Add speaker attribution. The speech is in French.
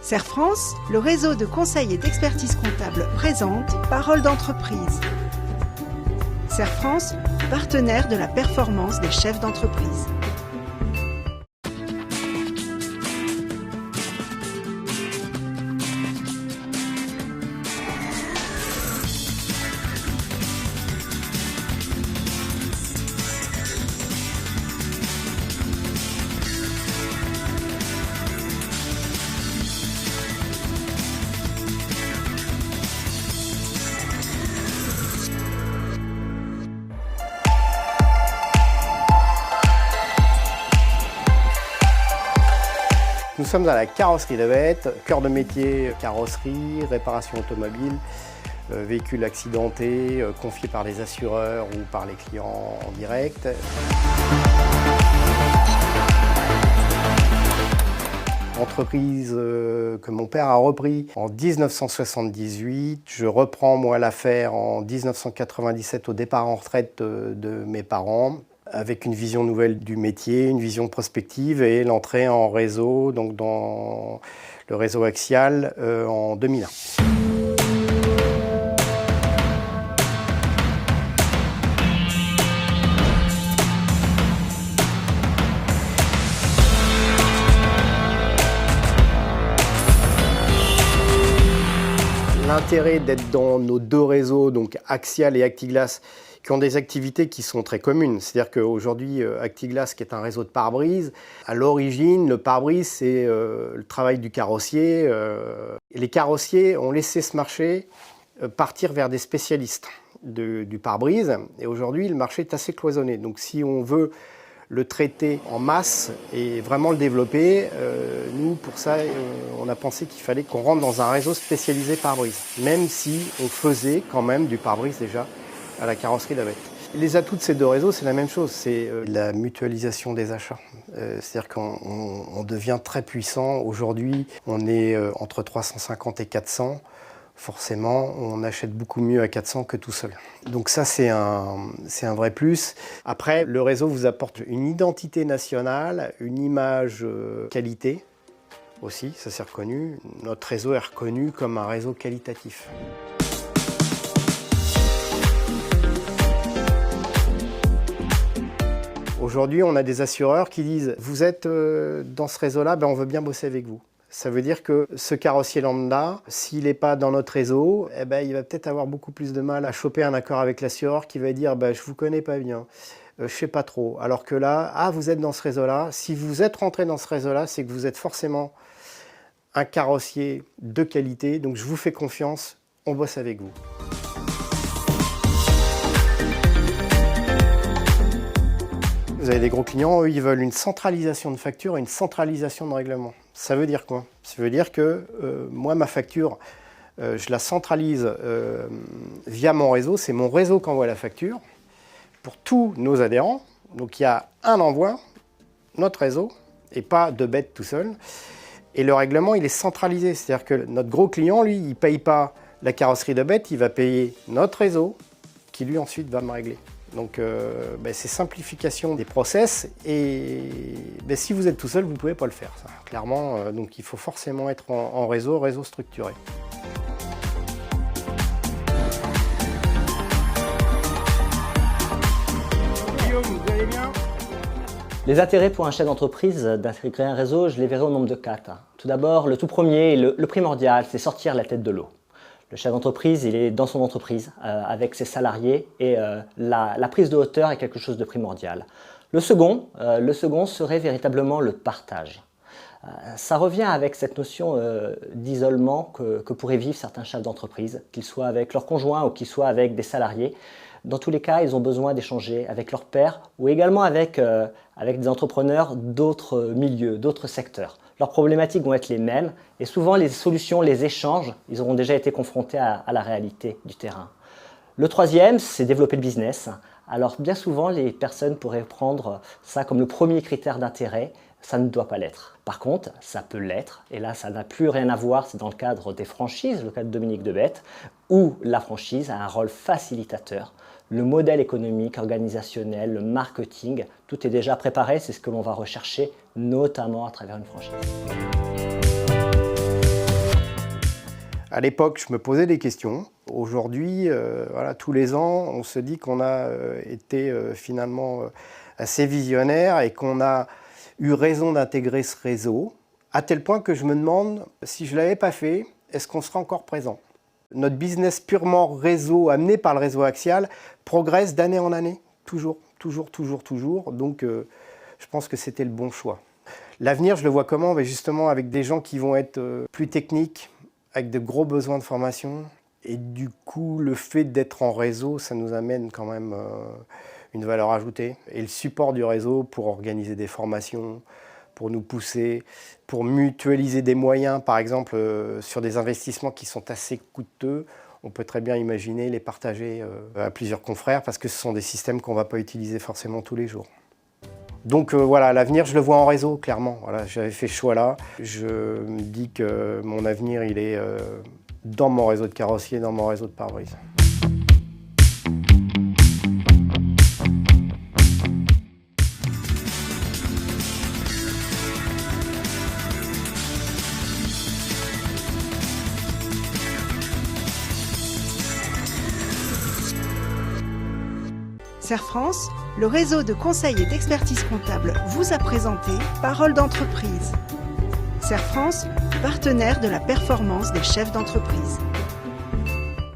Speaker 1: Serfrance, le réseau de conseil et d'expertise comptable présente Parole d'entreprise. Serfrance, partenaire de la performance des chefs d'entreprise.
Speaker 2: Nous sommes à la carrosserie de Bette, cœur de métier, carrosserie, réparation automobile, véhicules accidentés, confiés par les assureurs ou par les clients en direct. Entreprise que mon père a repris en 1978. Je reprends moi l'affaire en 1997 au départ en retraite de mes parents, avec une vision nouvelle du métier, une vision prospective et l'entrée en réseau, donc dans le réseau Axial en 2001. L'intérêt d'être dans nos deux réseaux, donc Axial et Actiglas, qui ont des activités qui sont très communes. C'est-à-dire qu'aujourd'hui, Actiglas, qui est un réseau de pare-brise, à l'origine, le pare-brise, c'est le travail du carrossier. Et les carrossiers ont laissé ce marché partir vers des spécialistes du pare-brise. Et aujourd'hui, le marché est assez cloisonné. Donc si on veut le traiter en masse et vraiment le développer, nous, pour ça, on a pensé qu'il fallait qu'on rentre dans un réseau spécialisé pare-brise, même si on faisait quand même du pare-brise déjà à la carrosserie de Bette. Les atouts de ces deux réseaux, c'est la même chose, c'est la mutualisation des achats. C'est-à-dire qu'on devient très puissant. Aujourd'hui, on est entre 350 et 400. Forcément, on achète beaucoup mieux à 400 que tout seul. Donc ça, c'est un vrai plus. Après, le réseau vous apporte une identité nationale, une image qualité aussi, ça c'est reconnu. Notre réseau est reconnu comme un réseau qualitatif. Aujourd'hui, on a des assureurs qui disent « Vous êtes dans ce réseau-là, on veut bien bosser avec vous ». Ça veut dire que ce carrossier lambda, s'il n'est pas dans notre réseau, il va peut-être avoir beaucoup plus de mal à choper un accord avec l'assureur qui va dire « Je ne vous connais pas bien, je ne sais pas trop ». Alors que là, vous êtes dans ce réseau-là. Si vous êtes rentré dans ce réseau-là, c'est que vous êtes forcément un carrossier de qualité. Donc je vous fais confiance, on bosse avec vous. Vous avez des gros clients, eux, ils veulent une centralisation de facture et une centralisation de règlement. Ça veut dire quoi? Ça veut dire que moi, ma facture, je la centralise via mon réseau. C'est mon réseau qui envoie la facture pour tous nos adhérents. Donc il y a un envoi, notre réseau, et pas de Bette tout seul. Et le règlement, il est centralisé. C'est-à-dire que notre gros client, lui, il ne paye pas la carrosserie de Bette, il va payer notre réseau qui, lui, ensuite, va me régler. Donc c'est simplification des process et si vous êtes tout seul, vous ne pouvez pas le faire. Ça. Clairement, donc il faut forcément être en réseau structuré. Guillaume, vous allez bien?
Speaker 3: Les intérêts pour un chef d'entreprise d'intégrer un réseau, je les verrai au nombre de 4. Tout d'abord, le tout premier et le primordial, c'est sortir la tête de l'eau. Le chef d'entreprise, il est dans son entreprise avec ses salariés et la prise de hauteur est quelque chose de primordial. Le second serait véritablement le partage. Ça revient avec cette notion d'isolement que pourraient vivre certains chefs d'entreprise, qu'ils soient avec leurs conjoints ou qu'ils soient avec des salariés. Dans tous les cas, ils ont besoin d'échanger avec leurs pairs ou également avec des entrepreneurs d'autres milieux, d'autres secteurs. Leurs problématiques vont être les mêmes et souvent les solutions, les échanges, ils auront déjà été confrontés à la réalité du terrain. Le troisième, c'est développer le business. Alors bien souvent, les personnes pourraient prendre ça comme le premier critère d'intérêt. Ça ne doit pas l'être. Par contre, ça peut l'être, et là, ça n'a plus rien à voir, c'est dans le cadre des franchises, le cas de Dominique de Bette, où la franchise a un rôle facilitateur. Le modèle économique, organisationnel, le marketing, tout est déjà préparé, c'est ce que l'on va rechercher, notamment à travers une franchise.
Speaker 2: À l'époque, je me posais des questions. Aujourd'hui, voilà, tous les ans, on se dit qu'on a été finalement assez visionnaire et qu'on a eu raison d'intégrer ce réseau, à tel point que je me demande, si je ne l'avais pas fait, est-ce qu'on sera encore présent? Notre business purement réseau, amené par le réseau Axial, progresse d'année en année, toujours. Donc, je pense que c'était le bon choix. L'avenir, je le vois comment? Justement, avec des gens qui vont être plus techniques, avec de gros besoins de formation. Et du coup, le fait d'être en réseau, ça nous amène quand même une valeur ajoutée. Et le support du réseau pour organiser des formations, pour nous pousser, pour mutualiser des moyens, par exemple, sur des investissements qui sont assez coûteux, on peut très bien imaginer les partager à plusieurs confrères parce que ce sont des systèmes qu'on ne va pas utiliser forcément tous les jours. Donc voilà, l'avenir, je le vois en réseau, clairement. Voilà, j'avais fait ce choix-là. Je me dis que mon avenir, il est dans mon réseau de carrossier, dans mon réseau de pare-brise.
Speaker 1: Serfrance, le réseau de conseil et d'expertise comptable vous a présenté Parole d'entreprise. Serfrance, partenaire de la performance des chefs d'entreprise.